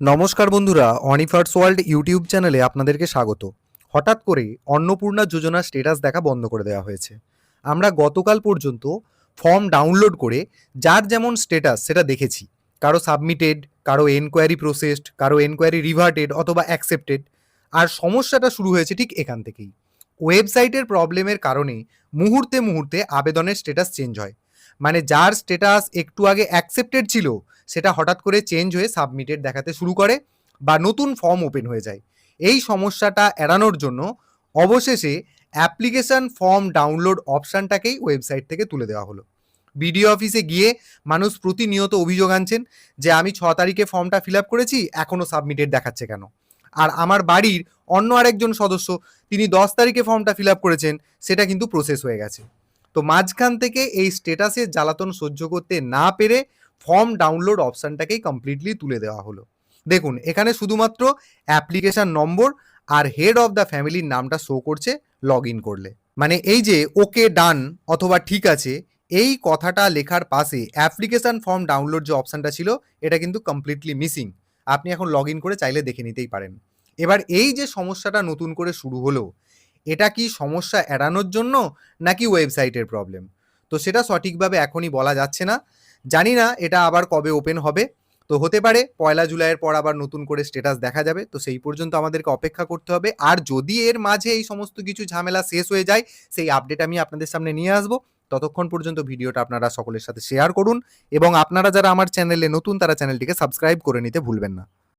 নমস্কার বন্ধুরা, অনিফার্স world YouTube চ্যানেলে আপনাদেরকে স্বাগত। হঠাৎ করে অন্নপূর্ণা যোজনার স্ট্যাটাস দেখা বন্ধ করে দেওয়া হয়েছে। আমরা গতকাল পর্যন্ত ফর্ম ডাউনলোড করে যার যেমন স্ট্যাটাস সেটা দেখেছি। কারো সাবমিটেড, কারো এনকোয়ারি প্রসেসড, কারো এনকোয়ারি রিভার্টেড অথবা অ্যাকসেপ্টেড। আর সমস্যাটা শুরু হয়েছে ঠিক এখান থেকেই। ওয়েবসাইটের প্রবলেমের কারণে মুহূর্তে মুহূর্তে আবেদনের স্ট্যাটাস চেঞ্জ হয়। মানে যার স্ট্যাটাস একটু আগে অ্যাকসেপ্টেড ছিল সেটা হঠাৎ করে চেঞ্জ হয়ে সাবমিটেড দেখাতে শুরু করে বা নতুন ফর্ম ওপেন হয়ে যায়। এই সমস্যাটা এড়ানোর জন্য অবশেষে অ্যাপ্লিকেশন ফর্ম ডাউনলোড অপশানটাকেই ওয়েবসাইট থেকে তুলে দেওয়া হলো। বিডিও অফিসে গিয়ে মানুষ প্রতিনিয়ত অভিযোগ আনছেন যে আমি 6 তারিখে ফর্মটা ফিল আপ করেছি, এখনও সাবমিটেড দেখাচ্ছে কেন। আর আমার বাড়ির অন্য আরেকজন সদস্য, তিনি 10 তারিখে ফর্মটা ফিল আপ করেছেন, সেটা কিন্তু প্রসেস হয়ে গেছে। তো মাঝখান থেকে এই স্ট্যাটাসের জ্বালাতন সহ্য করতে না পেরে ফর্ম ডাউনলোড অপশানটাকেই কমপ্লিটলি তুলে দেওয়া হলো। দেখুন, এখানে শুধুমাত্র অ্যাপ্লিকেশন নম্বর আর হেড অফ দ্য ফ্যামিলির নামটা শো করছে লগ ইন করলে। মানে এই যে ওকে ডান অথবা ঠিক আছে, এই কথাটা লেখার পাশে অ্যাপ্লিকেশন ফর্ম ডাউনলোড যে অপশানটা ছিল এটা কিন্তু কমপ্লিটলি মিসিং। আপনি এখন লগ ইন করে চাইলে দেখে নিতেই পারেন। এবার এই যে সমস্যাটা নতুন করে শুরু হলো, এটা কি সমস্যা এড়ানোর জন্য নাকি ওয়েবসাইটের প্রবলেম? তো সেটা সঠিকভাবে এখনই বলা যাচ্ছে না। জানি না এটা আবার কবে ওপেন হবে। তো হতে পারে 1 জুলাইয়ের পর আবার নতুন করে স্ট্যাটাস দেখা যাবে। তো সেই পর্যন্ত আমাদেরকে অপেক্ষা করতে হবে। আর যদি এর মাঝে এই সমস্ত কিছু ঝামেলা শেষ হয়ে যায়, সেই আপডেট আমি আপনাদের সামনে নিয়ে আসবো। ততক্ষণ পর্যন্ত ভিডিওটা আপনারা সকলের সাথে শেয়ার করুন এবং আপনারা যারা আমার চ্যানেলে নতুন তারা চ্যানেলটিকে সাবস্ক্রাইব করে নিতে ভুলবেন না।